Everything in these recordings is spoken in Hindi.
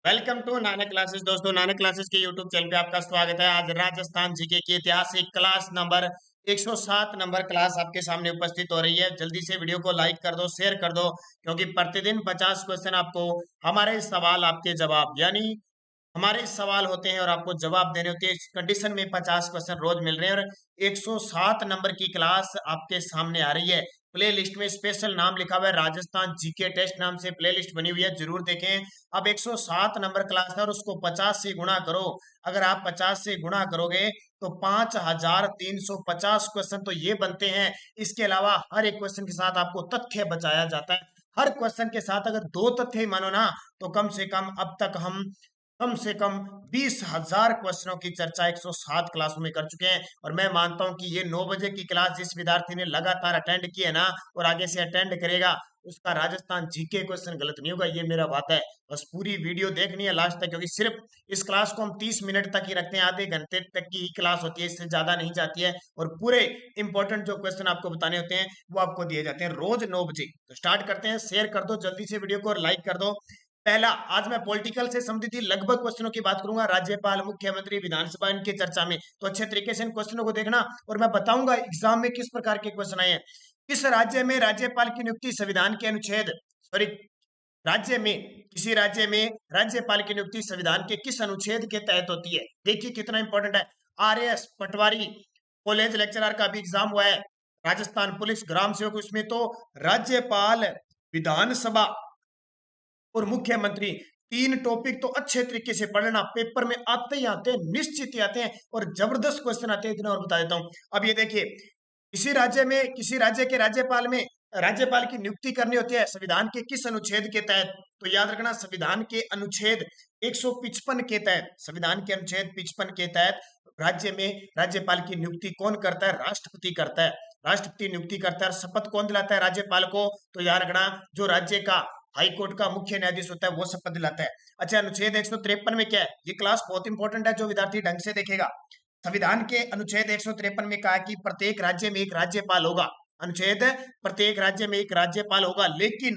Welcome to Nanak classes. दोस्तों, नानक क्लासेस के यूट्यूब चैनल पे आपका स्वागत है। आज राजस्थान जीके की ऐतिहासिक क्लास नंबर 107 नंबर क्लास आपके सामने उपस्थित हो रही है। जल्दी से वीडियो को लाइक कर दो, शेयर कर दो, क्योंकि प्रतिदिन 50 क्वेश्चन आपको हमारे सवाल आपके जवाब यानी हमारे सवाल होते हैं और आपको जवाब देने होते हैं। इस कंडीशन में 50 क्वेश्चन रोज मिल रहे हैं और 107 नंबर की क्लास आपके सामने आ रही है। प्ले लिस्ट में स्पेशल नाम लिखा हुआ है, राजस्थान जीके टेस्ट नाम से प्ले लिस्ट बनी हुई है, जरूर देखें। अब 107 नंबर क्लास है और उसको 50 से गुणा करो। अगर आप 50 से गुणा करोगे तो 5350 क्वेश्चन तो ये बनते हैं। इसके अलावा हर एक क्वेश्चन के साथ आपको तथ्य बचाया जाता है। हर क्वेश्चन के साथ अगर दो तथ्य ही मानो ना, तो कम से कम अब तक हम कम से कम 20,000 क्वेश्चनों की चर्चा 107 क्लासों में कर चुके हैं। और मैं मानता हूं कि ये 9 बजे की क्लास जिस विद्यार्थी ने लगातार अटेंड की है ना और आगे से अटेंड करेगा, उसका राजस्थान जीके क्वेश्चन गलत नहीं होगा, ये मेरा वादा है। बस पूरी वीडियो देखनी है लास्ट तक, क्योंकि सिर्फ इस क्लास को हम 30 मिनट तक ही रखते हैं, आधे घंटे तक की ही क्लास होती है, इससे ज्यादा नहीं जाती है। और पूरे इंपॉर्टेंट जो क्वेश्चन आपको बताने होते हैं वो आपको दिए जाते हैं रोज 9 बजे। तो स्टार्ट करते हैं। शेयर कर दो जल्दी से वीडियो को और लाइक कर दो। पहला, आज मैं पॉलिटिकल से संबंधित लगभग क्वेश्चनों की बात करूंगा। राज्यपाल, मुख्यमंत्री, विधानसभा, इनके चर्चा में, तो अच्छे तरीके से इन क्वेश्चनों को देखना और मैं बताऊंगा एग्जाम में किस प्रकार के क्वेश्चन आए हैं। किस राज्य में राज्यपाल की नियुक्ति संविधान के अनुच्छेद सॉरी राज्य में किसी राज्य में राज्यपाल की नियुक्ति संविधान के किस अनुच्छेद के तहत होती है? देखिए कितना इंपॉर्टेंट है। आरएएस पटवारी कॉलेज लेक्चरर का भी एग्जाम हुआ है। राजस्थान पुलिस ग्राम सेवक, उसमें तो राज्यपाल, विधानसभा और मुख्यमंत्री, तीन टॉपिक तो अच्छे तरीके से पढ़ लेना। पेपर में आते ही आते हैं, निश्चित ही आते हैं और जबरदस्त क्वेश्चन आते हैं। इतना और बता देता हूं। अब ये देखिए, किसी राज्य के राज्यपाल में राज्यपाल की नियुक्ति करनी होती है संविधान के किस अनुच्छेद के तहत? तो याद रखना, संविधान के अनुच्छेद 155 के तहत, संविधान के अनुच्छेद 55 के तहत राज्य में राज्यपाल की नियुक्ति कौन करता है? राष्ट्रपति करता है। राष्ट्रपति नियुक्ति करता है। शपथ कौन दिलाता है राज्यपाल को? तो याद रखना, जो राज्य का हाई कोर्ट का मुख्य न्यायाधीश होता है वो शपथ दिलाता है। अच्छा, अनुच्छेद 153 में क्या है? ये क्लास बहुत इंपॉर्टेंट है, जो विद्यार्थी ढंग से देखेगा। संविधान के अनुच्छेद 153 में कहा कि प्रत्येक राज्य में एक राज्यपाल होगा। अनुच्छेद, प्रत्येक राज्य में एक राज्यपाल होगा, लेकिन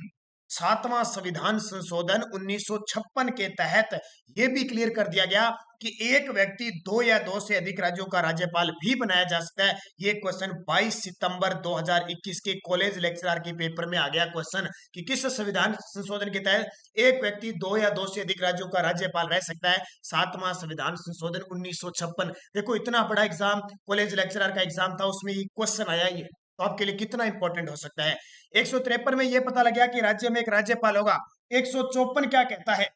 सातवां संविधान संशोधन 1956 के तहत यह भी क्लियर कर दिया गया कि एक व्यक्ति दो या दो से अधिक राज्यों का राज्यपाल भी बनाया जा सकता है। ये क्वेश्चन 22 सितंबर 2021 के कॉलेज लेक्चरर के पेपर में आ गया क्वेश्चन कि किस संविधान संशोधन के तहत एक व्यक्ति दो या दो से अधिक राज्यों का राज्यपाल रह सकता है? सातवां संविधान संशोधन 1956। देखो, इतना बड़ा एग्जाम, कॉलेज लेक्चरर का एग्जाम था, उसमें ये क्वेश्चन आया ही है, तो आपके लिए कितना इंपॉर्टेंट हो सकता है। 153 में यह पता लग गया कि राज्य में एक राज्यपाल होगा। 154 क्या कहता है?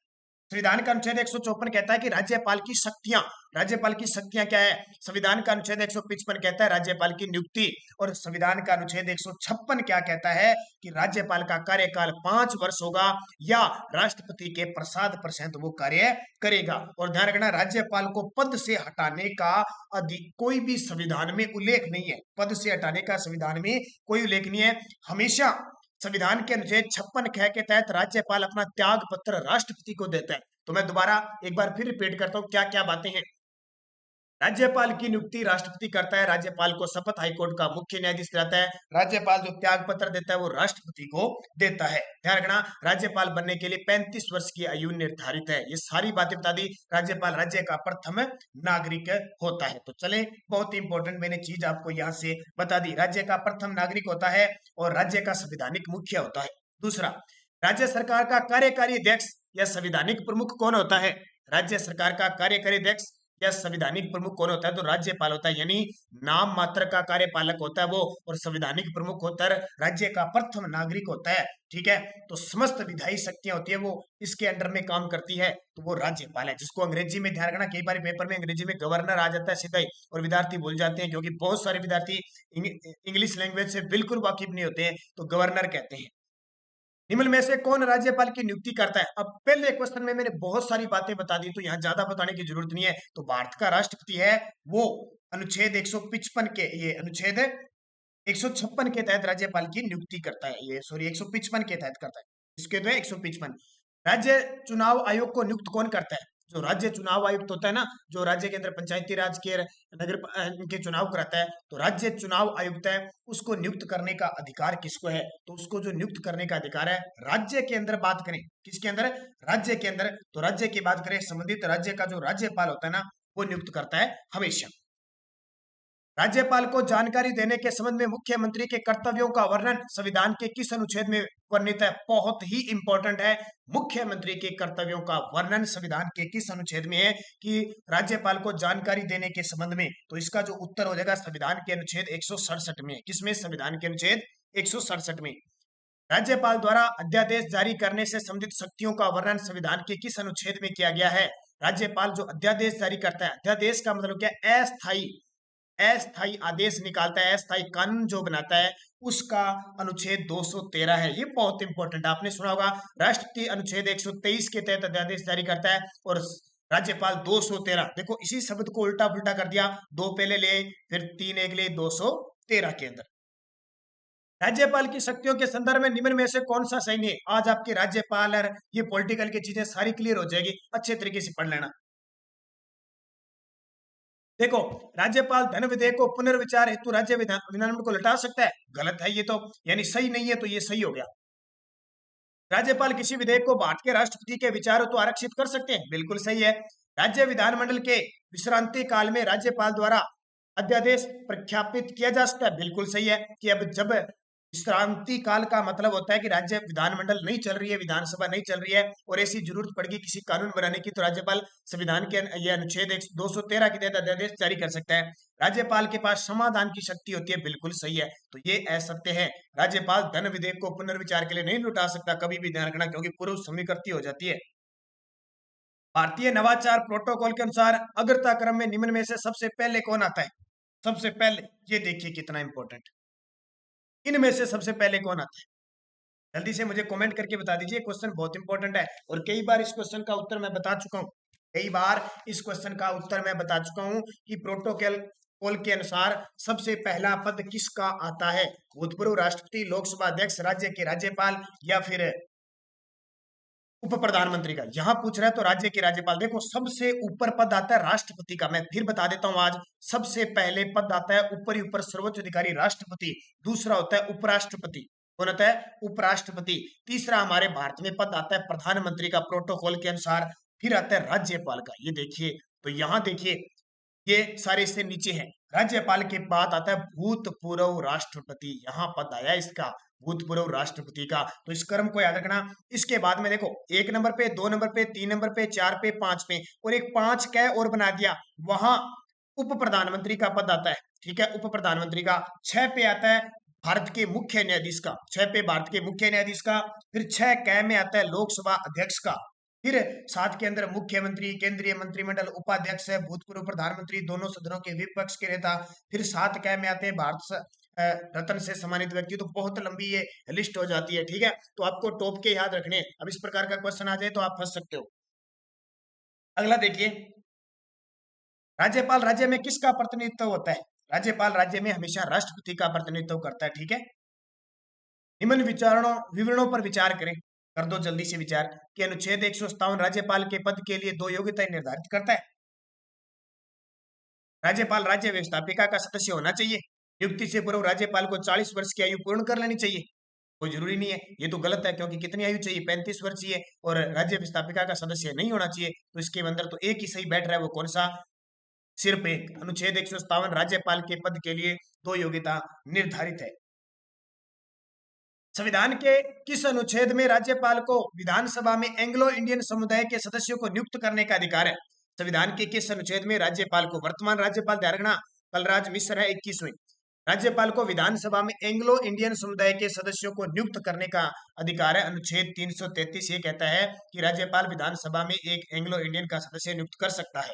संविधान का अनुच्छेद 154 कहता है कि राज्यपाल की शक्तियां क्या है? संविधान का अनुच्छेद 155 कहता है राज्यपाल की नियुक्ति। और संविधान का अनुच्छेद 156 क्या कहता है? कि राज्यपाल का कार्यकाल 5 वर्ष होगा या राष्ट्रपति के प्रसाद पर वो कार्य करेगा। और ध्यान रखना, राज्यपाल को पद से हटाने का कोई भी संविधान में उल्लेख नहीं है। पद से हटाने का संविधान में कोई उल्लेख नहीं है। हमेशा संविधान के अनुच्छेद 56 ख के तहत राज्यपाल अपना त्याग पत्र राष्ट्रपति को देता है। तो मैं दोबारा एक बार फिर रिपीट करता हूं क्या क्या बातें हैं। राज्यपाल की नियुक्ति राष्ट्रपति करता है। राज्यपाल को शपथ हाईकोर्ट का मुख्य न्यायाधीश दिलाता है। राज्यपाल जो त्याग पत्र देता है वो राष्ट्रपति को देता है। ध्यान रखना, राज्यपाल बनने के लिए 35 वर्ष की आयु निर्धारित है। ये सारी बातें बता दी। राज्यपाल राज्य का प्रथम नागरिक होता है। तो चले, बहुत ही इंपॉर्टेंट मैंने चीज आपको यहाँ से बता दी। राज्य का प्रथम नागरिक होता है और राज्य का संवैधानिक मुख्य होता है। दूसरा, राज्य सरकार का कार्यकारी अध्यक्ष या संवैधानिक प्रमुख कौन होता है? राज्य सरकार का कार्यकारी अध्यक्ष या संवैधानिक प्रमुख कौन होता है? तो राज्यपाल होता है, यानी नाम मात्र का कार्यपालक होता है वो, और संवैधानिक प्रमुख होता है राज्य का प्रथम नागरिक होता है। ठीक है, तो समस्त विधायी शक्तियां होती है वो इसके अंडर में काम करती है, तो वो राज्यपाल है, जिसको अंग्रेजी में, ध्यान रखना, कई बार पेपर में अंग्रेजी में गवर्नर आ जाता है सीधा ही और विद्यार्थी भूल जाते हैं, क्योंकि बहुत सारे विद्यार्थी इंग्लिश लैंग्वेज से बिल्कुल वाकिफ नहीं होते हैं, तो गवर्नर कहते हैं। निम्न में से कौन राज्यपाल की नियुक्ति करता है? अब पहले क्वेश्चन में मैंने बहुत सारी बातें बता दी, तो यहां ज्यादा बताने की जरूरत नहीं है। तो भारत का राष्ट्रपति है वो अनुच्छेद 155 के, ये अनुच्छेद 156 के तहत राज्यपाल की नियुक्ति करता है। ये सॉरी 155 के तहत करता है। इसके तो 155। राज्य चुनाव आयोग को नियुक्त कौन करता है? जो राज्य चुनाव आयुक्त होता है ना, जो राज्य के अंदर पंचायती राज के नगर के चुनाव कराता है, तो राज्य चुनाव आयुक्त है, उसको नियुक्त करने का अधिकार किसको है? तो उसको जो नियुक्त करने का अधिकार है, राज्य के अंदर बात करें, किसके अंदर? राज्य के अंदर। तो राज्य की बात करें, संबंधित राज्य का जो राज्यपाल होता है ना, वो नियुक्त करता है हमेशा। राज्यपाल को जानकारी देने के संबंध में मुख्यमंत्री के कर्तव्यों का वर्णन संविधान के किस अनुच्छेद में वर्णित है? बहुत ही इंपॉर्टेंट है। मुख्यमंत्री के कर्तव्यों का वर्णन संविधान के किस अनुच्छेद में है कि राज्यपाल को जानकारी देने के संबंध में? तो इसका जो उत्तर हो जाएगा संविधान के अनुच्छेद 167 में। किसमें? संविधान के अनुच्छेद 167 में। राज्यपाल द्वारा अध्यादेश जारी करने से संबंधित शक्तियों का वर्णन संविधान के किस अनुच्छेद में किया गया है? राज्यपाल जो अध्यादेश जारी करता है, अध्यादेश का मतलब क्या? अस्थायी, अस्थायी आदेश निकालता है, अस्थायी कानून जो बनाता है, उसका अनुच्छेद 213 है। ये बहुत इंपॉर्टेंट, आपने सुना होगा, राष्ट्रपति अनुच्छेद 123 के तहत अध्यादेश जारी करता है और राज्यपाल 213। देखो इसी शब्द को उल्टा पुल्टा कर दिया, दो पहले ले फिर तीन एक ले, 213 के अंदर। राज्यपाल की शक्तियों के संदर्भ में निम्न में से कौन सा सही है? आज आपके राज्यपाल और ये पॉलिटिकल की चीजें सारी क्लियर हो जाएगी, अच्छे तरीके से पढ़ लेना। देखो, राज्यपाल धन विधेयक को पुनर्विचार हेतु राज्य विधानमंडल को लौटा सकता है, गलत है ये तो, यानी सही नहीं है, तो ये सही हो गया। राज्यपाल किसी विधेयक को बांट के राष्ट्रपति के विचारों तो आरक्षित कर सकते हैं, बिल्कुल सही है। राज्य विधानमंडल के विश्रांति काल में राज्यपाल द्वारा अध्यादेश प्रख्यापित किया जा सकता है, बिल्कुल सही है कि अब जब विश्रांति काल का मतलब होता है कि राज्य विधानमंडल नहीं चल रही है, विधानसभा नहीं चल रही है और ऐसी जरूरत पड़ेगी किसी कानून बनाने की, तो राज्यपाल संविधान के ये अनुच्छेद 213 के तहत अध्यादेश जारी कर सकता है। राज्यपाल के पास समाधान की शक्ति होती है, बिल्कुल सही है, तो ये असत्य है। राज्यपाल धन विधेयक को पुनर्विचार के लिए नहीं लौटा सकता, कभी भी ध्यान रखना, क्योंकि पूर्व स्वीकृति हो जाती है। भारतीय नवाचार प्रोटोकॉल के अनुसार अग्रता क्रम में निम्न में से सबसे पहले कौन आता है? सबसे पहले, ये देखिए कितना इंपॉर्टेंट, इनमें से सबसे पहले कौन आता है? जल्दी से मुझे कमेंट करके बता दीजिए, क्वेश्चन बहुत इंपॉर्टेंट है और कई बार इस क्वेश्चन का उत्तर मैं बता चुका हूं, कई बार इस क्वेश्चन का उत्तर मैं बता चुका हूं कि प्रोटोकॉल के अनुसार सबसे पहला पद किसका आता है? भूतपूर्व राष्ट्रपति, लोकसभा अध्यक्ष, राज्य के राज्यपाल या फिर उप प्रधानमंत्री का? यहां पूछ रहा है तो राज्य के राज्यपाल। देखो सबसे ऊपर पद आता है राष्ट्रपति का, मैं फिर बता देता हूं, आज सबसे पहले पद आता है ऊपर ही ऊपर सर्वोच्च अधिकारी राष्ट्रपति, दूसरा होता है उपराष्ट्रपति। कौन होता है? उपराष्ट्रपति। तीसरा हमारे भारत में पद आता है प्रधानमंत्री का प्रोटोकॉल के अनुसार, फिर आता है राज्यपाल का। ये देखिए, तो यहां देखिए ये सारे इससे नीचे हैं। राज्यपाल के बाद आता है भूतपूर्व राष्ट्रपति, यहाँ पद आया इसका, भूतपूर्व राष्ट्रपति का, तो इस क्रम को याद रखना। इसके बाद में देखो 1 नंबर पे, 2 नंबर पे, 3 नंबर पे, 4 पे, 5 पे और एक 5 कै और बना दिया, वहां उप प्रधानमंत्री का पद आता है। ठीक है, उप प्रधानमंत्री का। 6 पे आता है भारत के मुख्य न्यायाधीश का, 6 पे भारत के मुख्य न्यायाधीश का। फिर 6 कै में आता है लोकसभा अध्यक्ष का। फिर 7 के अंदर मुख्यमंत्री, केंद्रीय मंत्रिमंडल, उपाध्यक्ष है, भूतपूर्व प्रधानमंत्री, दोनों सदनों के विपक्ष के नेता। फिर 7 कै में आते हैं भारत रत्न से सम्मानित व्यक्ति। तो बहुत लंबी ये लिस्ट हो जाती है, ठीक है, तो आपको टॉप के याद रखने। अब इस प्रकार का क्वेश्चन आ जाए तो आप फंस सकते हो। अगला देखिए, राज्यपाल राज्य में किसका प्रतिनिधित्व होता है? राज्यपाल राज्य में हमेशा राष्ट्रपति का प्रतिनिधित्व करता है, ठीक है। निम्न विवरणों पर विचार करें, कर दो जल्दी से विचार कि अनुच्छेद 157 राज्यपाल के पद के लिए 2 योग्यताएं निर्धारित करता है। राज्यपाल राज्य व्यवस्थापिका का सदस्य होना चाहिए। नियुक्ति से पूर्व राज्यपाल को 40 वर्ष की आयु पूर्ण कर लेनी चाहिए। कोई जरूरी नहीं है, ये तो गलत है, क्योंकि कितनी आयु चाहिए? 35 वर्ष चाहिए और राज्य व्यवस्थापिका का सदस्य नहीं होना चाहिए। तो इसके अंदर तो एक ही सही बैठ रहा है, वो कौन सा? सिर्फ एक। अनुच्छेद 157 राज्यपाल के पद के लिए 2 योग्यता निर्धारित है। संविधान के किस अनुच्छेद में राज्यपाल को विधानसभा में एंग्लो इंडियन समुदाय के सदस्यों को नियुक्त करने का अधिकार है? संविधान के किस अनुच्छेद में राज्यपाल को, वर्तमान राज्यपाल ध्यान रखना कलराज मिश्र है 21वें, राज्यपाल को विधानसभा में एंग्लो इंडियन समुदाय के सदस्यों को नियुक्त करने का अधिकार है? अनुच्छेद 333 ये कहता है कि राज्यपाल विधानसभा में एक एंग्लो इंडियन का सदस्य नियुक्त कर सकता है।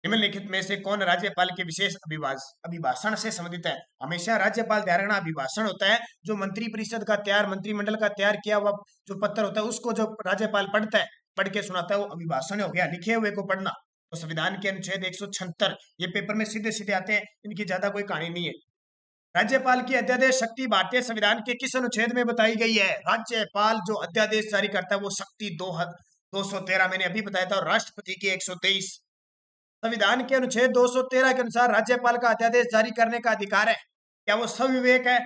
निम्नलिखित में से कौन राज्यपाल के विशेष अभिभाषण से संबंधित है? हमेशा राज्यपाल ध्यान रखना, अभिभाषण होता है जो मंत्री परिषद का तैयार, मंत्रिमंडल का तैयार किया हुआ जो पत्र होता है, उसको जो राज्यपाल पढ़ता है, पढ़ के सुनाता है, वो अभिभाषण हो गया, लिखे हुए को पढ़ना। तो संविधान के अनुच्छेद 176 ये पेपर में सीधे सीधे आते हैं, इनकी ज्यादा कोई कहानी नहीं है। राज्यपाल की अध्यादेश शक्ति भारतीय संविधान के किस अनुच्छेद में बताई गई है? राज्यपाल जो अध्यादेश जारी करता है वो शक्ति 213 मैंने अभी बताया था, और राष्ट्रपति की 123। संविधान के अनुच्छेद 213 के अनुसार राज्यपाल का अध्यादेश जारी करने का अधिकार है। क्या वो स्वविवेक है,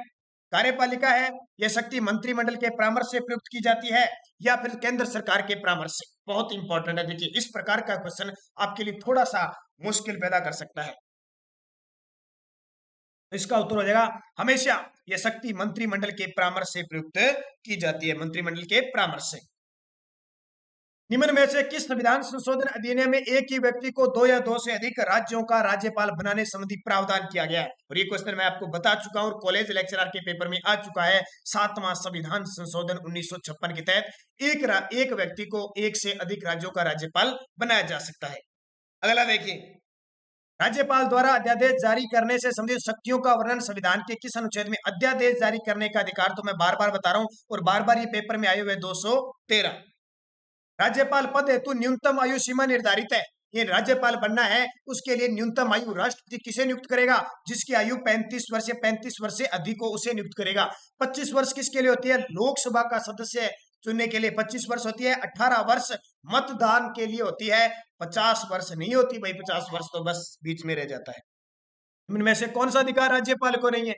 कार्यपालिका है, यह शक्ति मंत्रिमंडल के परामर्श से प्रयुक्त की जाती है या फिर केंद्र सरकार के परामर्श से? बहुत इंपॉर्टेंट है। देखिए, इस प्रकार का क्वेश्चन आपके लिए थोड़ा सा मुश्किल पैदा कर सकता है। इसका उत्तर हो जाएगा हमेशा यह शक्ति मंत्रिमंडल के परामर्श से प्रयुक्त की जाती है, मंत्रिमंडल के परामर्श से। निम्न में से किस संविधान संशोधन अधिनियम में एक ही व्यक्ति को 2 या 2 से अधिक राज्यों का राज्यपाल बनाने संबंधी प्रावधान किया गया है? और ये क्वेश्चन मैं आपको बता चुका हूं, कॉलेज लेक्चरर के पेपर में आ चुका है। 7वां संविधान संशोधन 1956 के तहत एक व्यक्ति को 1 से अधिक राज्यों का राज्यपाल बनाया जा सकता है। अगला देखिए, राज्यपाल द्वारा अध्यादेश जारी करने से संबंधित शक्तियों का वर्णन संविधान के किस अनुच्छेद में? अध्यादेश जारी करने का अधिकार तो मैं बार बार बता रहा हूं, और बार बार ये पेपर में आए हुए 213। राज्यपाल पद हेतु न्यूनतम आयु सीमा निर्धारित है। ये राज्यपाल बनना है, उसके लिए न्यूनतम आयु राष्ट्रपति किसे नियुक्त करेगा? जिसकी आयु 35 वर्ष या 35 वर्ष से अधिक हो उसे नियुक्त करेगा। 25 वर्ष किसके लिए होती है? लोकसभा का सदस्य चुनने के लिए 25 वर्ष होती है। 18 वर्ष मतदान के लिए होती है, 50 वर्ष नहीं होती भाई। 50 वर्ष तो बस बीच में रह जाता है। इनमें से कौन सा अधिकार राज्यपाल को नहीं है?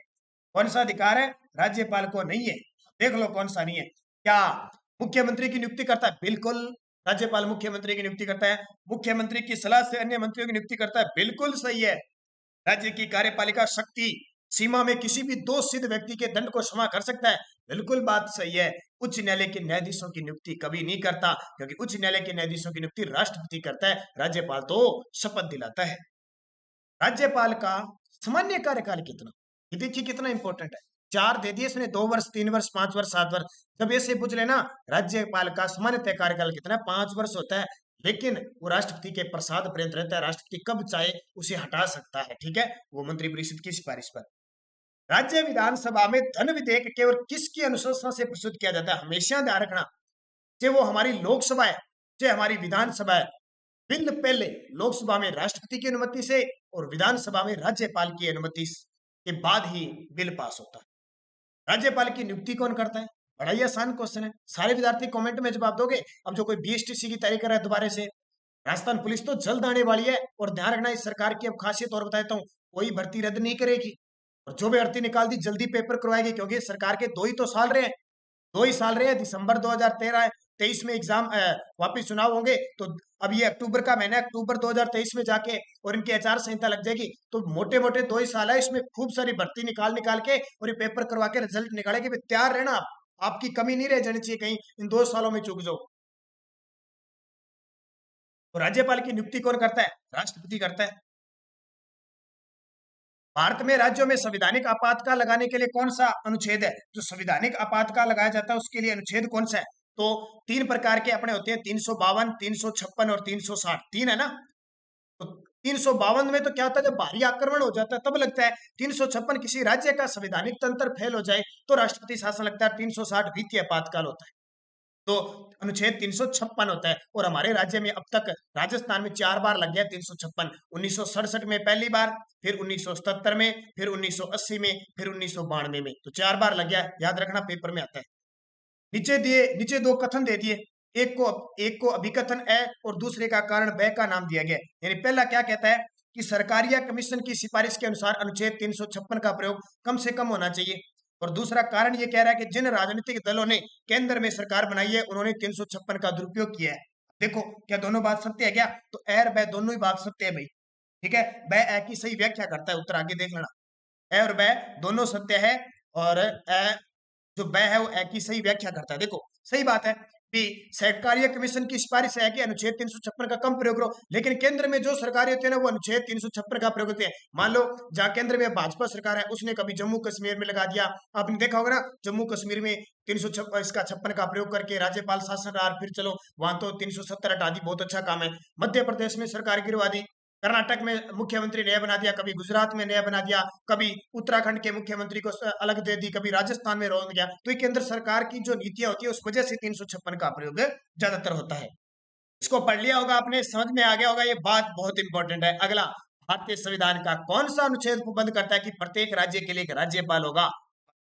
कौन सा अधिकार है राज्यपाल को नहीं है? देख लो कौन सा नहीं है। क्या मुख्यमंत्री की नियुक्ति करता है? बिल्कुल, राज्यपाल मुख्यमंत्री की नियुक्ति करता है। मुख्यमंत्री की सलाह से अन्य मंत्रियों की नियुक्ति करता है? बिल्कुल सही है। राज्य की कार्यपालिका शक्ति सीमा में किसी भी दोषसिद्ध व्यक्ति के दंड को क्षमा कर सकता है? बिल्कुल बात सही है। उच्च न्यायालय के न्यायाधीशों की नियुक्ति कभी नहीं करता, क्योंकि उच्च न्यायालय के न्यायाधीशों की नियुक्ति राष्ट्रपति करता है, राज्यपाल तो शपथ दिलाता है। राज्यपाल का सामान्य कार्यकाल कितना? ये देखिए कितना इंपॉर्टेंट है। 4 दे दिए इसने, 2 वर्ष, 3 वर्ष, 5 वर्ष, 7 वर्ष। जब ऐसे पूछ लेना राज्यपाल का सामान्य कार्यकाल कितना है, 5 वर्ष होता है, लेकिन वो राष्ट्रपति के प्रसाद पर्यंत रहता है। राष्ट्रपति कब चाहे उसे हटा सकता है, ठीक है, वो मंत्रिपरिषद की सिफारिश पर। राज्य विधानसभा में धन विधेयक केवल किसकी अनुशंसा से प्रस्तुत किया जाता है? हमेशा ध्यान रखना, चाहे वो हमारी लोकसभा है चाहे हमारी विधानसभा है, बिल पहले लोकसभा में राष्ट्रपति की अनुमति से और विधानसभा में राज्यपाल की अनुमति के बाद ही बिल पास होता है। राज्यपाल की नियुक्ति कौन करता है? बड़ा ही आसान क्वेश्चन है, सारे विद्यार्थी कमेंट में जवाब दोगे। अब जो कोई बीएसटीसी की तैयारी कर रहा है दोबारा से, राजस्थान पुलिस तो जल्द आने वाली है, और ध्यान रखना इस सरकार की अब खासियत और बताता हूँ, कोई भर्ती रद्द नहीं करेगी, और जो भी भर्ती निकाल दी जल्दी पेपर करवाएगी, क्योंकि सरकार के 2 ही तो साल रहे हैं, 2 ही साल रहे हैं। दिसंबर 2023 में एग्जाम वापिस चुनाव होंगे, तो अब ये अक्टूबर का महीना, अक्टूबर 2023 में जाके और इनकी आचार संहिता लग जाएगी, तो मोटे मोटे 2 ही साल है, इसमें खूब सारी भर्ती निकाल के और ये पेपर करवा के रिजल्ट निकालेंगे। तैयार रहना आप, आपकी कमी नहीं रह जानी चाहिए कहीं इन 2 सालों में चूक जाओ। तो राज्यपाल की नियुक्ति कौन करता है? राष्ट्रपति करता है। भारत में राज्यों में संवैधानिक आपातकाल लगाने के लिए कौन सा अनुच्छेद है? जो संवैधानिक आपातकाल लगाया जाता है उसके लिए अनुच्छेद कौन सा है? तो 3 प्रकार के अपने होते हैं, 352, 356 और 360। 3 है ना? तो 352 में तो क्या होता है, जब भारी आक्रमण हो जाता है तब लगता है। 356 किसी राज्य का संवैधानिक तंत्र फेल हो जाए तो राष्ट्रपति शासन लगता है। 360 वित्तीय आपातकाल होता है। तो अनुच्छेद 356 होता है, और हमारे राज्य में अब तक राजस्थान में 4 बार लग गया 356। 1967 में पहली बार, फिर 1977 में, फिर 1980 में, फिर 1992 में, तो 4 बार लग गया। याद रखना, पेपर में आता है। नीचे 2 कथन दे दिए, एक को अभिकथन ए और दूसरे का कारण ब का नाम दिया गया। यानी पहला क्या कहता है कि सरकारी या कमीशन की सिफारिश के अनुसार अनुच्छेद 356 का प्रयोग कम से कम होना चाहिए, और दूसरा कारण ये कह रहा है कि जिन राजनीतिक दलों ने केंद्र में सरकार बनाई है उन्होंने 356 का दुरुपयोग किया है। देखो क्या दोनों बात सत्य है क्या? तो ए और ब दोनों ही बात सत्य है भाई, ठीक है। ब ए की सही व्याख्या करता है, उत्तर आगे देख लेना। ए और ब दोनों सत्य है, और ए जो ब है वो ए की सही व्याख्या करता है। देखो सही बात है कि सरकारी कमीशन की सिफारिश है कि अनुच्छेद 356 का कम प्रयोग करो, लेकिन केंद्र में जो सरकारी होती है ना वो अनुच्छेद 356 का प्रयोग करते हैं। मान लो जहां केंद्र में भाजपा सरकार है उसने कभी जम्मू कश्मीर में लगा दिया, आपने देखा होगा ना, जम्मू कश्मीर में 356 का प्रयोग करके राज्यपाल शासन रहा, फिर चलो वहां तो 370 हटा दी, बहुत अच्छा काम है। मध्य प्रदेश में सरकार गिरवा दी, कर्नाटक में मुख्यमंत्री नया बना दिया, कभी गुजरात में नया बना दिया, कभी उत्तराखंड के मुख्यमंत्री को अलग दे दी, कभी राजस्थान में रोक दिया। तो ये केंद्र सरकार की जो नीतियां होती है उस वजह से 356 का प्रयोग ज्यादातर होता है। इसको पढ़ लिया होगा आपने, समझ में आ गया होगा, ये बात बहुत इंपॉर्टेंट है। अगला, भारतीय संविधान का कौन सा अनुच्छेद बंद करता है कि प्रत्येक राज्य के लिए एक राज्यपाल होगा?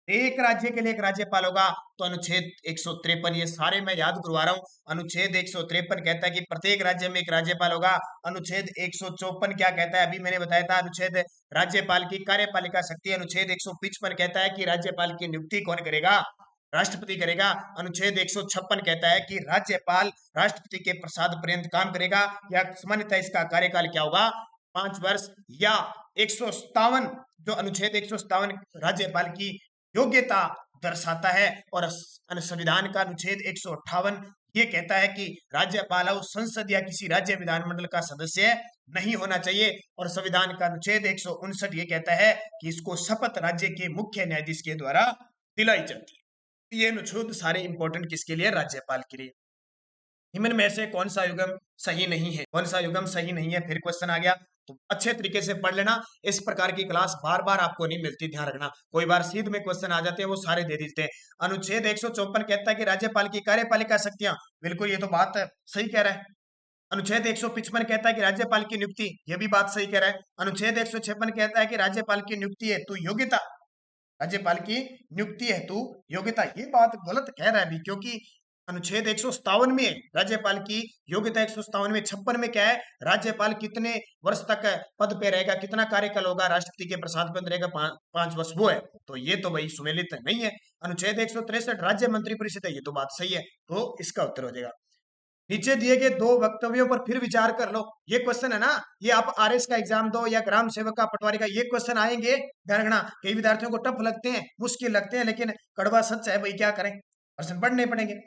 एक राज्य के लिए एक राज्यपाल होगा। तो अनुच्छेद 153 ये सारे मैं याद करवा रहा हूँ। अनुच्छेद 153 कहता है कि प्रत्येक राज्य में एक राज्यपाल होगा। अनुच्छेद 154 क्या कहता है, अभी मैंने बताया था। अनुच्छेद राज्यपाल की कार्यपालिका शक्ति। अनुच्छेद 155 कहता है कि राज्यपाल की नियुक्ति कौन करेगा, राष्ट्रपति करेगा। अनुच्छेद 156 कहता है कि राज्यपाल राष्ट्रपति के प्रसाद पर्यंत काम करेगा, या सामान्यतः इसका कार्यकाल क्या होगा, 5 वर्ष। या 157 जो अनुच्छेद 157 राज्यपाल की योग्यता दर्शाता है। और संविधान का अनुच्छेद 158 ये कहता है कि राज्यपाल उस संसद या किसी राज्य विधानमंडल का सदस्य नहीं होना चाहिए। और संविधान का अनुच्छेद 159 ये कहता है कि इसको शपथ राज्य के मुख्य न्यायाधीश के द्वारा दिलाई जाती है। ये अनुच्छेद सारे इंपॉर्टेंट किसके लिए, राज्यपाल के लिए। निम्न में से कौन सा युग्म सही नहीं है, कौन सा युग्म सही नहीं है, फिर क्वेश्चन आ गया। तो अच्छे तरीके से पढ़ लेना। इस प्रकार की क्लास बार बार आपको नहीं मिलती, ध्यान रखना। कोई बार सीध में क्वेश्चन आ जाते हैं, वो सारे दे देते हैं। अनुच्छेद 154 कहता है कि राज्यपाल की कार्यपालिका शक्तियां, बिल्कुल ये तो बात सही कह रहा है। अनुच्छेद 155 कहता है कि राज्यपाल की नियुक्ति, ये भी बात सही कह रहा है। अनुच्छेद 156 कहता है कि राज्यपाल की नियुक्ति हेतु योग्यता, राज्यपाल की नियुक्ति हेतु योग्यता, ये बात गलत कह रहा है अभी, क्योंकि अनुच्छेद 157 में राज्यपाल की योग्यता, 157 में 56 में क्या है, राज्यपाल कितने वर्ष तक पद पे रहेगा, कितना कार्यकाल होगा, राष्ट्रपति के प्रसाद पद रहेगा 5 वर्ष, वो है। तो ये तो भाई सुमेलित नहीं है। अनुच्छेद 163 राज्य मंत्रिपरिषद है, ये तो बात सही है। तो इसका उत्तर हो जाएगा। नीचे दिए गए दो वक्तव्यों पर फिर विचार कर लो। ये क्वेश्चन है ना, ये आप आरएस का एग्जाम दो या ग्राम सेवक का, पटवारी का, ये क्वेश्चन आएंगे। ध्यान रखना, कई विद्यार्थियों को टफ लगते हैं, मुश्किल लगते हैं, लेकिन कड़वा सच है भाई, क्या करें, क्वेश्चन पढ़ने पड़ेंगे।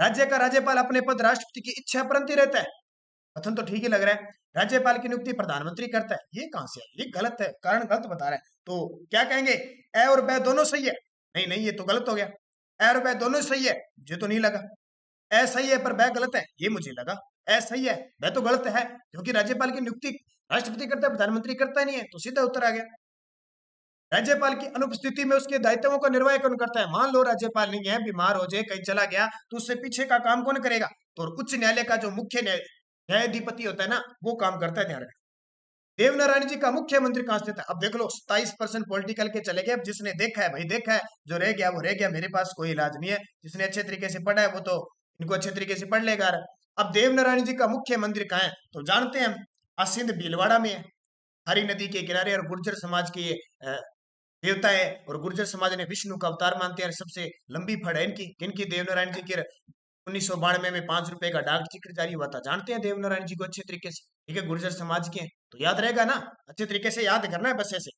राज्य का राज्यपाल अपने पद राष्ट्रपति की इच्छा पर ही रहता है। कथन तो ठीक ही लग रहा है। राज्यपाल की नियुक्ति प्रधानमंत्री करता है, ये कहां से है, ये गलत है, कारण गलत बता रहा है। तो क्या कहेंगे, ए और ब दोनों सही है। नहीं नहीं, ये तो गलत हो गया। ए और ब दोनों सही है, मुझे तो नहीं लगा। ए सही है पर ब गलत है, ये मुझे लगा। ए सही है, ब तो गलत है, क्योंकि राज्यपाल की नियुक्ति राष्ट्रपति करता है, प्रधानमंत्री करता नहीं है। तो सीधा उत्तर आ गया। राज्यपाल की अनुपस्थिति में उसके दायित्वों का निर्वाह कौन करता है। मान लो राज्यपाल नहीं है, बीमार हो जाए, कहीं चला गया, तो उससे पीछे का काम कौन करेगा, तो उच्च न्यायालय का जो मुख्य न्यायाधिपति होता है ना, वो काम करता है। ध्यान रखना। देवनारायण जी का मुख्यमंत्री कहां स्थित है। अब देख लो, 27% पॉलिटिकल के चले गए। अब जिसने देखा है भाई देखा है, जो रह गया वो रह गया, मेरे पास कोई इलाज नहीं है। जिसने अच्छे तरीके से पढ़ा है वो तो इनको अच्छे तरीके से पढ़ लेगा। अब देवनारायण जी का मुख्य मंदिर कहाँ है, तो जानते हैं हम, असिंध भीलवाड़ा में है, हरी नदी के किनारे। और गुर्जर समाज के देवता है, और गुर्जर समाज ने विष्णु का अवतार मानते हैं। सबसे लंबी फड़ है इनकी, किनकी, देवनारायण जी की। 1992 में 5 रुपए का डाक टिकट जारी हुआ था। जानते हैं देवनारायण जी को अच्छे तरीके से, ठीक है, गुर्जर समाज के हैं, तो याद रहेगा ना, अच्छे तरीके से याद करना है बस ऐसे।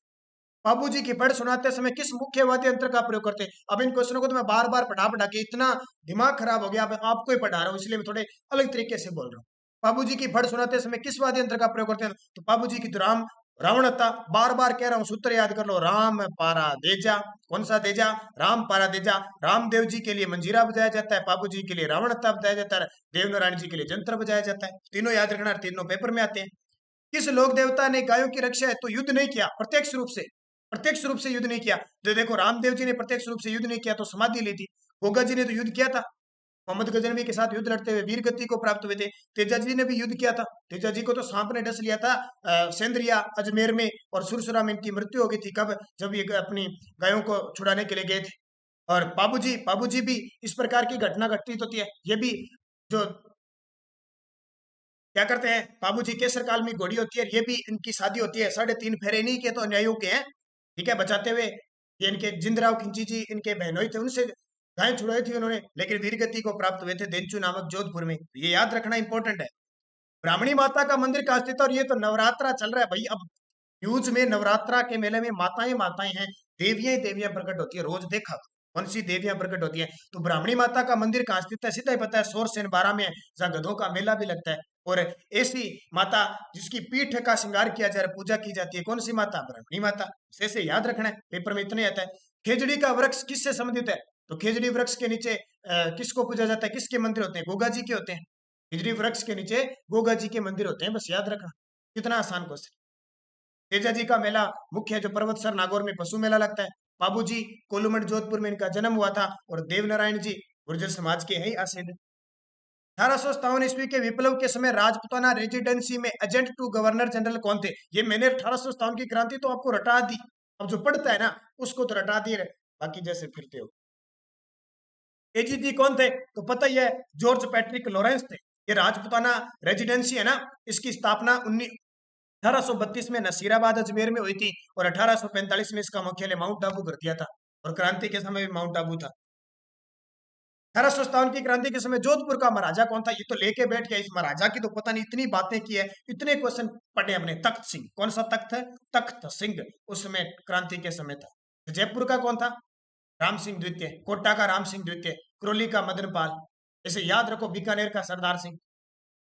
बाबू जी की पढ़ सुनाते समय किस मुख्य वाद्य यंत्र का प्रयोग करते हैं। अब इन क्वेश्चनों को तो मैं बार बार पढ़ा पढ़ा के इतना दिमाग खराब हो गया, अब आपको ही पढ़ा रहा हूँ, इसलिए मैं थोड़े अलग तरीके से बोल रहा हूँ। बाबू जी की फड़ सुनाते समय किस वाद्य यंत्र का प्रयोग करते हैं, तो बाबू जी की तो रावणता, बार बार कह रहा हूँ, सूत्र याद कर लो, राम पारा देजा। कौन सा देजा, राम पारा देजा। रामदेव जी के लिए मंजीरा बजाया जाता है, बाबू जी के लिए रावणता बजाया जाता है, देवनारायण जी के लिए जंत्र बजाया जाता है। तीनों याद रखना, तीनों पेपर में आते हैं। किस लोक देवता ने गायों की रक्षा है तो युद्ध नहीं किया, प्रत्यक्ष रूप से, प्रत्यक्ष रूप से युद्ध नहीं किया। तो देखो, रामदेव जी ने प्रत्यक्ष रूप से युद्ध नहीं किया, तो समाधि ली थी। गोगा जी ने तो युद्ध किया था, मोहम्मद गजनवी के साथ युद्ध लड़ते हुए वीर गति को प्राप्त हुए थे। तेजा जी ने भी युद्ध किया था, तेजा जी को तो सांप ने डस लिया था सेंद्रिया अजमेर में, और सुरसुरा में इनकी मृत्यु हो गई थी। कब, जब ये अपनी गायों को छुड़ाने के लिए गए थे। और बाबूजी भी इस प्रकार की घटना घटित होती है। ये भी जो क्या करते हैं, बाबूजी केसर काल में घोड़ी होती है, ये भी इनकी शादी होती है। 3.5 फेरे इन्हीं के तो अन्यायियों के हैं, ठीक है, बचाते हुए। ये इनके जिंदराव खिंची जी इनके बहनोई थे, उनसे गायें छुड़ाई थी उन्होंने, लेकिन वीरगति को प्राप्त हुए थे देंचू नामक जोधपुर में। ये याद रखना इंपॉर्टेंट है। ब्राह्मणी माता का मंदिर कहाँ स्थित है, और ये तो नवरात्रा चल रहा है भाई। अब न्यूज में नवरात्रा के मेले में माताएं हैं, देवियां ही देवियां प्रकट होती है, रोज देखा कौन सी देवियां प्रकट होती है। तो ब्राह्मणी माता का मंदिर कहाँ स्थित है, सीधा ही पता है, सोरसेन 12 में है, जहाँ गधों का मेला भी लगता है। और ऐसी माता जिसकी पीठ का श्रृंगार किया जा रहा है, पूजा की जाती है, कौन सी माता, ब्राह्मणी माता। से याद रखना है, पेपर में इतने आता है। खेजड़ी का वृक्ष किससे संबंधित है, तो खेजड़ी वृक्ष के नीचे किसको पूजा जाता है, किसके मंदिर होते हैं, गोगा जी के होते हैं। खेजड़ी वृक्ष के नीचे गोगा जी के मंदिर होते हैं, बस याद रखना। कितना आसान क्वेश्चन। तेजा जी का मेला मुख्य जो पर्वतसर नागौर में पशु मेला लगता है। बाबूजी कोलूमठ जोधपुर में इनका जन्म हुआ था, और देवनारायण जी गुर्जर समाज के हैं असिध। 1857 ईस्वी के विप्लव के समय राजपुताना रेजिडेंसी में एजेंट टू गवर्नर जनरल कौन थे। ये मैंने 1857 की क्रांति तो आपको रटा दी, अब जो पढ़ता है ना उसको तो रटा दी बाकी जैसे फिरते हो। एजीजी कौन थे तो पता ही है, जॉर्ज पैट्रिक लॉरेंस थे। ये राजपुताना रेजिडेंसी है ना, इसकी स्थापना 1832 में नसीराबाद अजमेर में हुई थी और 1845 में इसका मुख्यालय माउंट आबू कर दिया था। और क्रांति के समय भी माउंट आबू था। 1857 की क्रांति के समय जोधपुर का महाराजा कौन था, ये तो लेके बैठ गया, इस महाराजा की तो पता नहीं, इतनी बातें की है, इतने क्वेश्चन पढ़े हमने। तख्त सिंह, कौन सा तख्त है, तख्त सिंह, उसमें क्रांति के समय था। जयपुर का कौन था, राम सिंह द्वितीय, कोटा का राम सिंह द्वितीय, क्रोली का मदनपाल। इसे याद रखो, बीकानेर का सरदार सिंह,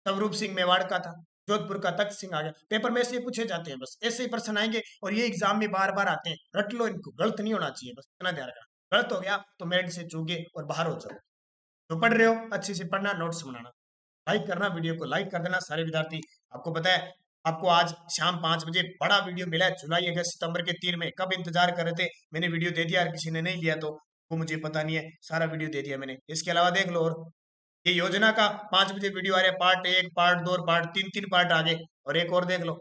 स्वरूप सिंह मेवाड़ का था, जोधपुर का तख्त सिंह आ गया। पेपर में से पूछे जाते हैं, बस ऐसे ही प्रश्न आएंगे और ये एग्जाम में बार बार आते हैं, रट लो इनको, गलत नहीं होना चाहिए, बस इतना ध्यान रखना। गलत हो गया तो मेरिट से चूके और बाहर हो जाओ। जो पढ़ रहे हो अच्छे से पढ़ना, नोट्स बनाना, लाइक करना, वीडियो को लाइक कर देना सारे विद्यार्थी। आपको पता है, आपको आज शाम 5 बजे बड़ा वीडियो मिला है, जुलाई अगस्त सितंबर के 3 में। कब इंतजार कर रहे थे, मैंने वीडियो दे दिया, किसी ने नहीं लिया तो वो मुझे पता नहीं है, सारा वीडियो दे दिया मैंने। इसके अलावा देख लो, और ये योजना का 5 बजे वीडियो आ रहा है, पार्ट 1, पार्ट 2 और पार्ट 3, 3 पार्ट आगे। और एक और देख लो,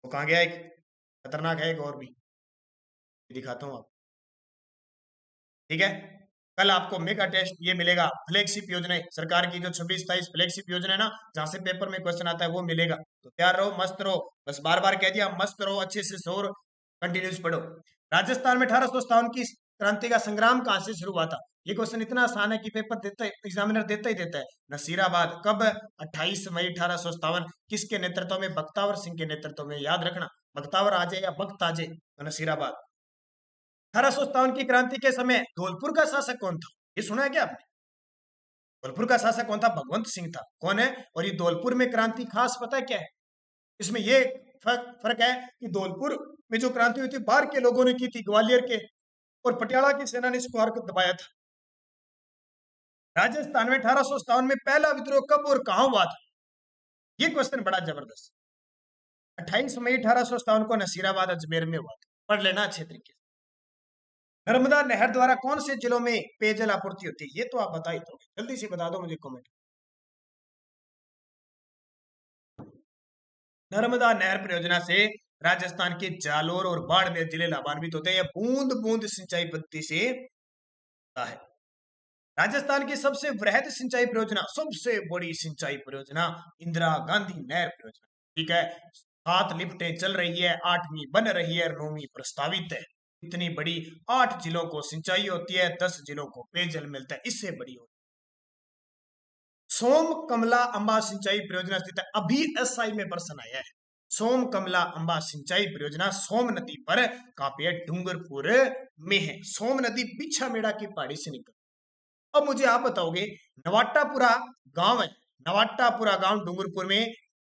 वो कहाँ गया, एक खतरनाक है, एक और भी दिखाता हूँ आप, ठीक है। कल आपको मेगा टेस्ट ये मिलेगा, फ्लैगशिप योजना सरकार की जो 26-27 फ्लैगशिप योजना है ना, जहां से पेपर में क्वेश्चन आता है, वो मिलेगा। तो तैयार रहो, मस्त रहो, बस बार बार कह दिया, मस्त रहो, अच्छे से सो, कंटिन्यूस पढ़ो। राजस्थान में 1857 की क्रांति का संग्राम कहां से शुरू हुआ था, ये क्वेश्चन इतना आसान है कि पेपर देता है, एग्जामिनर देता ही देता है। नसीराबाद, कब, 28 मई 1857, किसके नेतृत्व में, बख्तावर सिंह के नेतृत्व में, याद रखना, बख्तावर आ जाए या बख्त आ जाए, तो नसीराबाद। 1857 की क्रांति के समय धौलपुर का शासक कौन था, ये सुना है क्या आपने, धौलपुर का शासक कौन था, भगवंत सिंह था। कौन है, और ये धौलपुर में क्रांति खास पता है क्या है, इसमें ये फर्क है कि धौलपुर में जो क्रांति हुई थी बाहर के लोगों ने की थी, ग्वालियर के और पटियाला की सेना ने इसको हरकत दबाया था। राजस्थान में 1857 में पहला विद्रोह कब और कहां हुआ था, ये क्वेश्चन बड़ा जबरदस्त। 28 मई 1857 को नसीराबाद अजमेर में हुआ था, पढ़ लेना अच्छे तरीके से। नर्मदा नहर द्वारा कौन से जिलों में पेयजल आपूर्ति होती है, ये तो आप बता ही दो, जल्दी से बता दो मुझे कमेंट। नर्मदा नहर परियोजना से राजस्थान के जालोर और बाड़मेर जिले लाभान्वित होते हैं। बूंद बूंद सिंचाई पद्धति से होता है। राजस्थान की सबसे वृहद सिंचाई परियोजना, सबसे बड़ी सिंचाई परियोजना, इंदिरा गांधी नहर परियोजना, ठीक है। 7 लिफ्टें चल रही है, 8वीं बन रही है, 9वीं प्रस्तावित है। इतनी बड़ी, 8 जिलों को सिंचाई होती है, 10 जिलों को पेयजल मिलता है, इससे बड़ी होती है। सोम कमला अंबा सिंचाई परियोजना स्थित है, अभी एसआई में प्रश्न आया है। सोम कमला अंबा सिंचाई परियोजना सोम नदी पर, कहां पे है, डूंगरपुर में है। सोम नदी बिछामेड़ा की पहाड़ी से निकल। अब मुझे आप बताओगे, नवाटापुरा गांव है, नवाटापुरा गांव डूंगरपुर में,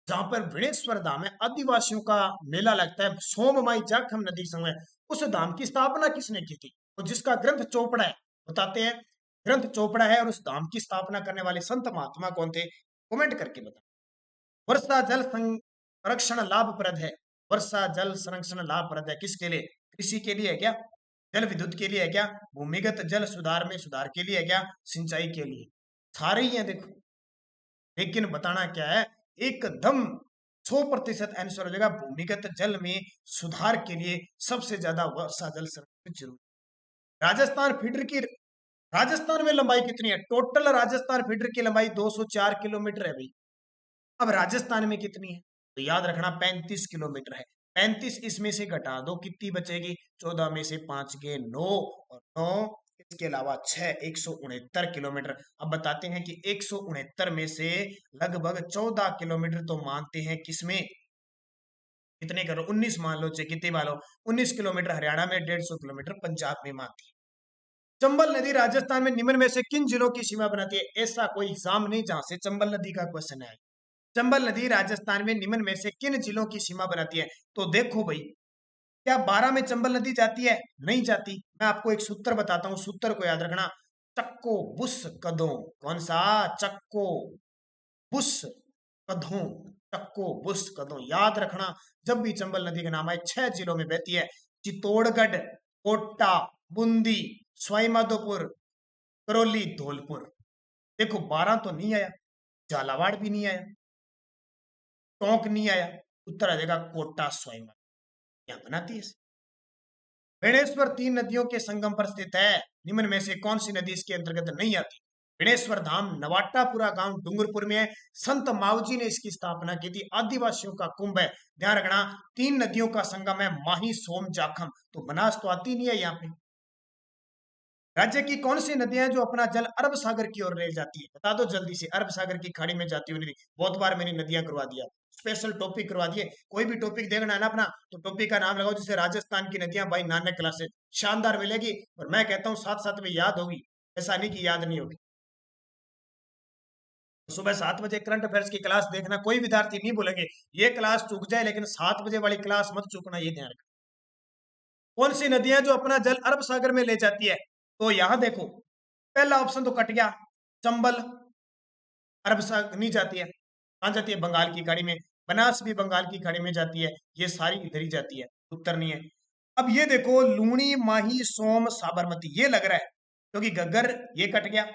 जहां पर विनेश्वर धाम है, आदिवासियों का मेला लगता है, सोममाई जाखम नदी समय, उस धाम की स्थापना किसने की थी, और जिसका ग्रंथ चोपड़ा है, बताते हैं, ग्रंथ चोपड़ा है, और उस धाम की स्थापना करने वाले संत महात्मा कौन थे, कमेंट करके बता। वर्षा जल संरक्षण लाभप्रद है, वर्षा जल संरक्षण लाभप्रद है किसके लिए, कृषि के लिए है क्या, जल विद्युत के लिए है क्या, भूमिगत जल सुधार में सुधार के लिए है क्या, सिंचाई के लिए, सारे ही हैं देखो। लेकिन बताना क्या है, एकदम 100% आंसर हो जाएगा, भूमिगत जल में सुधार के लिए सबसे ज्यादा वर्षा जल संरक्षण जरूरी। राजस्थान फीडर की, राजस्थान में लंबाई कितनी है, टोटल राजस्थान फीडर की लंबाई 204 किलोमीटर है भाई। अब राजस्थान में कितनी है, तो याद रखना 35 किलोमीटर है। 35 इसमें से घटा दो, कितनी बचेगी, 14 में से 5 गए 9, और 9 इसके अलावा 6, 169 किलोमीटर। अब बताते हैं कि 169 में से लगभग 14 किलोमीटर तो मानते हैं किसमें, कितने करो, 19 मान लो, चाहे कितने मान लो, 19 किलोमीटर हरियाणा में, 150 किलोमीटर पंजाब में मानती है। चंबल नदी राजस्थान में निम्न में से किन जिलों की सीमा बनाती है, ऐसा कोई एग्जाम नहीं जहां से चंबल नदी का क्वेश्चन है। चंबल नदी राजस्थान में निम्न में से किन जिलों की सीमा बनाती है, तो देखो भाई, क्या 12 में चंबल नदी जाती है, नहीं जाती। मैं आपको एक सूत्र बताता हूं, सूत्र को याद रखना, चक्को बुस कदों, कौन सा, चक्को बुस कदों, चक्को बुस कदों, याद रखना। जब भी चंबल नदी का नाम आए, 6 जिलों में बहती है, चित्तौड़गढ़, कोटा, बूंदी, सवाईमाधोपुर, करौली, धौलपुर। देखो 12 तो नहीं आया, झालावाड़ भी नहीं आया, टोंक नहीं आया, उत्तर आ जाएगा कोटा, सवाईमाधोपुर, यहाँ बनाती है। बेणेश्वर 3 नदियों के संगम पर स्थित है, निम्न में से कौन सी नदी इसके अंतर्गत नहीं आती? बेणेश्वर धाम नवाटापुरा गांव डूंगरपुर में है। संत मावजी ने इसकी स्थापना की थी। आदिवासियों का कुंभ है। ध्यान रखना, 3 नदियों का संगम है, माही, सोम, जाखम। तो बनास तो आती नहीं है यहाँ पे। राज्य की कौन सी नदियां जो अपना जल अरब सागर की ओर ले जाती है? बता दो जल्दी से। अरब सागर की खाड़ी में जाती हुई नदी। बहुत बार मैंने नदियां करवा दिया, स्पेशल टॉपिक करवा दिए। कोई भी टॉपिक देखना है ना अपना, तो टॉपिक का नाम लगाओ, जैसे राजस्थान की नदियां भाई नानक क्लासेस, शानदार मिलेगी। और मैं कहता हूँ साथ साथ में याद होगी, ऐसा नहीं कि याद नहीं होगी। सुबह 7 बजे करंट अफेयर्स की क्लास देखना, कोई विद्यार्थी नहीं बोलेंगे ये क्लास चूक जाए, लेकिन 7 बजे वाली क्लास मत चूकना, ये ध्यान रखना। कौन सी नदियां जो अपना जल अरब सागर में ले जाती है? तो यहां देखो, पहला ऑप्शन तो कट गया, चंबल अरब सागर नहीं जाती है। कहां जाती है? बंगाल की खाड़ी में। बनास भी बंगाल की खाड़ी में जाती है। ये सारी इधर ही जाती है, उत्तर नहीं है। अब ये देखो, लूणी, माही, सोम, साबरमती, ये लग रहा है क्योंकि गग्गर ये कट गया,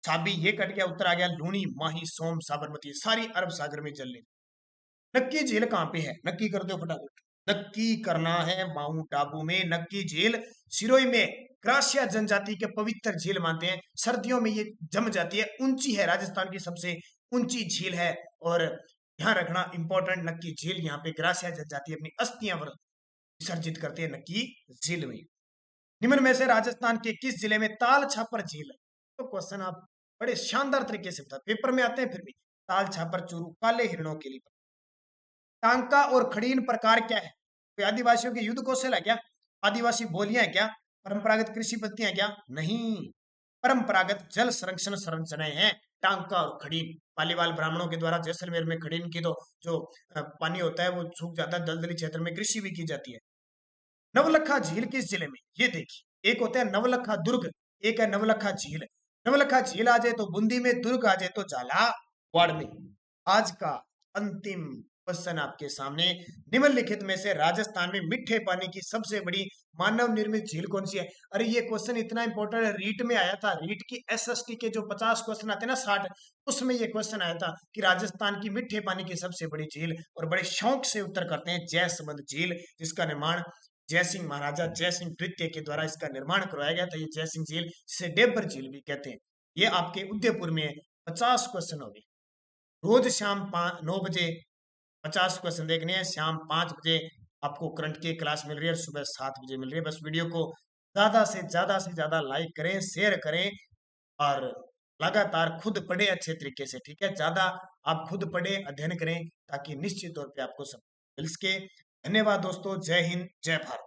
छाबी ये कट गया, उत्तर आ गया लूणी, माही, सोम, साबरमती, सारी अरब सागर में चल रही। नक्की झील कहाँ पे है? नक्की कर दो फटाफट। नक्की करना है माउंट आबू में। नक्की झील सिरोही में ग्रासिया जनजाति के पवित्र झील मानते हैं। सर्दियों में ये जम जाती है, ऊंची है, राजस्थान की सबसे ऊंची झील है। और ध्यान रखना इंपॉर्टेंट, नक्की झील यहाँ पे ग्रासिया जनजाति अपनी अस्थियां विसर्जित करती है नक्की झील में। निम्न में से राजस्थान के किस जिले में ताल छापर झील है? तो क्वेश्चन आप बड़े शानदार तरीके से बता, पेपर में आते हैं फिर भी। ताल छापर चूरू काले हिरणों के लिए। टांका और खड़ीन प्रकार क्या है? कोई आदिवासियों के युद्ध कौशल है क्या? आदिवासी बोलियां है क्या? परंपरागत कृषि पद्धतियां क्या? नहीं, परंपरागत जल संरक्षण संरचनाएं हैं टांका और खड़ीन। पालीवाल ब्राह्मणों के द्वारा जैसलमेर में खड़ीन की तो जो पानी होता है वो सूख जाता है, दलदली क्षेत्र में कृषि भी की जाती है। नवलखा झील किस जिले में? ये देखिए, एक होता है नवलखा दुर्ग, एक है नवलखा झील। नवलखा झील आ जाए तो बूंदी में, दुर्ग आ जाए तो झालावाड़ में। आज का अंतिम क्वेश्चन आपके सामने, निम्नलिखित में से राजस्थान में मीठे पानी की सबसे बड़ी मानव निर्मित झील कौन सी है? अरे ये क्वेश्चन इतना इंपॉर्टेंट है, रीट में आया था। रीट की एसएसटी के जो 50 क्वेश्चन आते हैं ना, 60, उसमें ये क्वेश्चन आया था कि राजस्थान की मीठे पानी की सबसे बड़ी झील। और बड़े शौक से उत्तर करते हैं जयसमंद झील, जिसका निर्माण जयसिंह, महाराजा जयसिंह द्वितीय के द्वारा इसका निर्माण करवाया गया था। ये जयसिंह झील, जिसे डेबर झील भी कहते हैं। ये आपके उदयपुर में 50 क्वेश्चन हो गए। रोज शाम 9 बजे 50 क्वेश्चन देखने हैं। शाम 5 बजे आपको करंट की क्लास मिल रही है, सुबह 7 बजे मिल रही है। बस वीडियो को ज्यादा से ज्यादा लाइक करें, शेयर करें, और लगातार खुद पढ़े अच्छे तरीके से, ठीक है? ज्यादा आप खुद पढ़े, अध्ययन करें, ताकि निश्चित तौर पे आपको सब मिल सके। धन्यवाद दोस्तों। जय हिंद, जय भारत।